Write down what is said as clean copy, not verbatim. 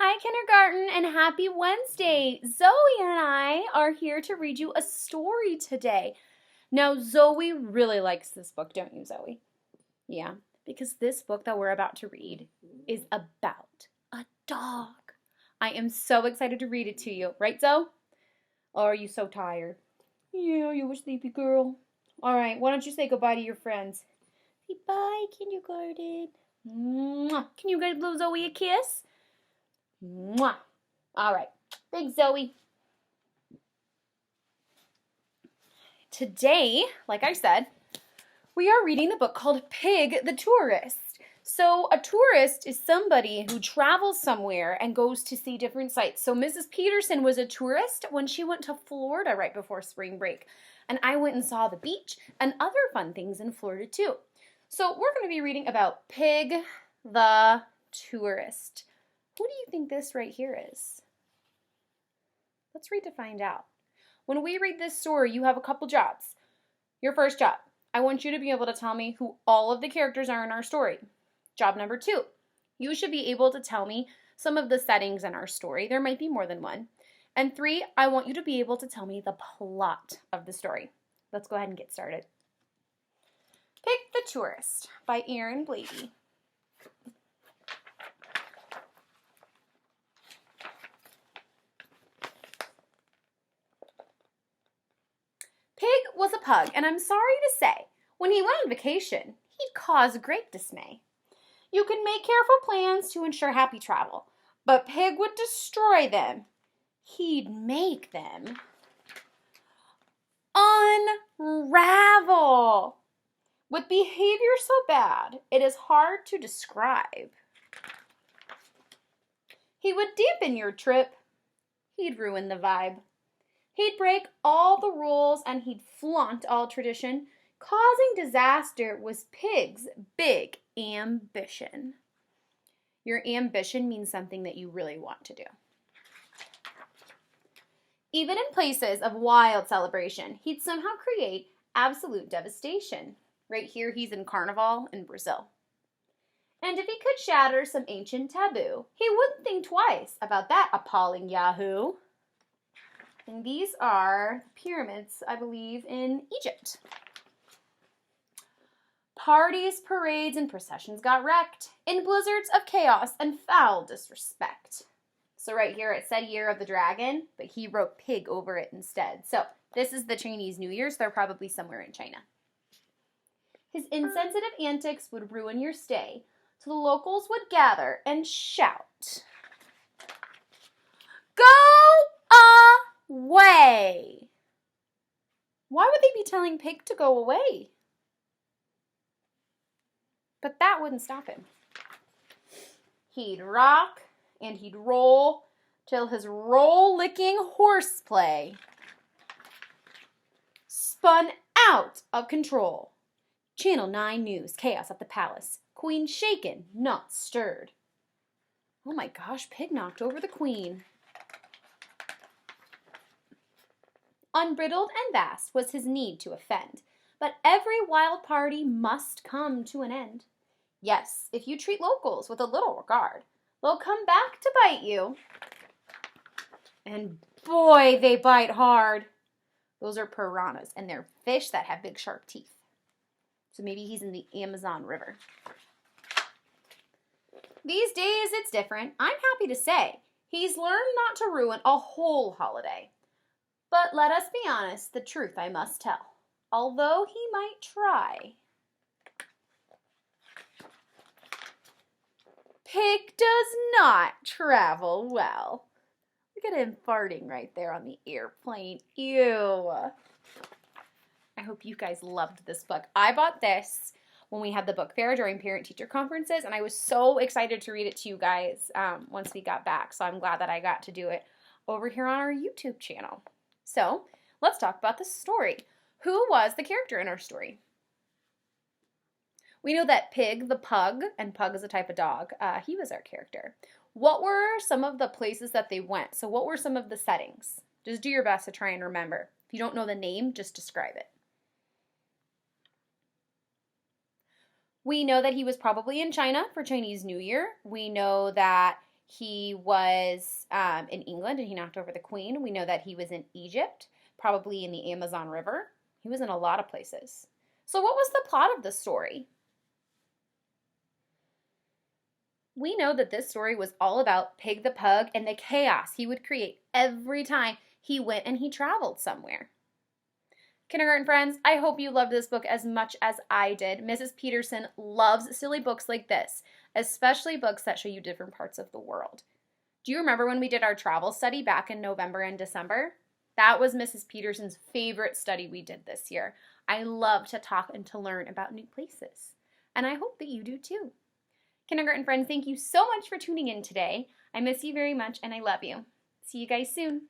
Hi, kindergarten, and happy Wednesday. Zoe and I are here to read you a story today. Now, Zoe really likes this book, don't you, Zoe? Yeah, because this book that we're about to read is about a dog. I am so excited to read it to you. Right, Zoe? Or are you so tired? Yeah, you a sleepy girl. All right, why don't you say goodbye to your friends? Say bye, kindergarten. Mwah. Can you guys blow Zoe a kiss? Mwah. All right. Thanks, Zoe. Today, like I said, we are reading the book called Pig the Tourist. So a tourist is somebody who travels somewhere and goes to see different sights. So Mrs. Petersen was a tourist when she went to Florida right before spring break. And I went and saw the beach and other fun things in Florida too. So we're going to be reading about Pig the Tourist. Who do you think this right here is? Let's read to find out. When we read this story, you have a couple jobs. Your first job, I want you to be able to tell me who all of the characters are in our story. Job number 2, you should be able to tell me some of the settings in our story. There might be more than one. And 3, I want you to be able to tell me the plot of the story. Let's go ahead and get started. Pig the Tourist by Erin Blady. Pig was a pug, and I'm sorry to say, when he went on vacation, he'd cause great dismay. You can make careful plans to ensure happy travel, but Pig would destroy them. He'd make them unravel. With behavior so bad, it is hard to describe. He would dampen your trip. He'd ruin the vibe. He'd break all the rules and he'd flaunt all tradition. Causing disaster was Pig's big ambition. Your ambition means something that you really want to do. Even in places of wild celebration, he'd somehow create absolute devastation. Right here, he's in Carnival in Brazil. And if he could shatter some ancient taboo, he wouldn't think twice about that appalling Yahoo. And these are pyramids, I believe, in Egypt. Parties, parades, and processions got wrecked in blizzards of chaos and foul disrespect. So right here it said Year of the Dragon, but he wrote Pig over it instead. So this is the Chinese New Year, so they're probably somewhere in China. His insensitive antics would ruin your stay, so the locals would gather and shout, "Go away!" Why would they be telling Pig to go away? But that wouldn't stop him. He'd rock and he'd roll till his roll-licking horseplay spun out of control. Channel 9 News, chaos at the palace. Queen shaken, not stirred. Oh my gosh, Pig knocked over the queen. Unbridled and vast was his need to offend, but every wild party must come to an end. Yes, if you treat locals with a little regard, they'll come back to bite you. And boy, they bite hard. Those are piranhas, and they're fish that have big sharp teeth. So maybe he's in the Amazon River. These days, it's different. I'm happy to say he's learned not to ruin a whole holiday. But let us be honest, the truth I must tell, although he might try. Pig does not travel well. Look at him farting right there on the airplane. Ew. I hope you guys loved this book. I bought this when we had the book fair during parent-teacher conferences, and I was so excited to read it to you guys once we got back. So I'm glad that I got to do it over here on our YouTube channel. So let's talk about the story. Who was the character in our story? We know that Pig, the pug, and pug is a type of dog, he was our character. What were some of the places that they went? So what were some of the settings? Just do your best to try and remember. If you don't know the name, just describe it. We know that he was probably in China for Chinese New Year. We know that He was in England and he knocked over the Queen. We know that he was in Egypt, probably in the Amazon River. He was in a lot of places. So what was the plot of the story? We know that this story was all about Pig the Pug and the chaos he would create every time he went and he traveled somewhere. Kindergarten friends, I hope you loved this book as much as I did. Mrs. Petersen loves silly books like this, especially books that show you different parts of the world. Do you remember when we did our travel study back in November and December? That was Mrs. Petersen's favorite study we did this year. I love to talk and to learn about new places, and I hope that you do too. Kindergarten friends, thank you so much for tuning in today. I miss you very much, and I love you. See you guys soon.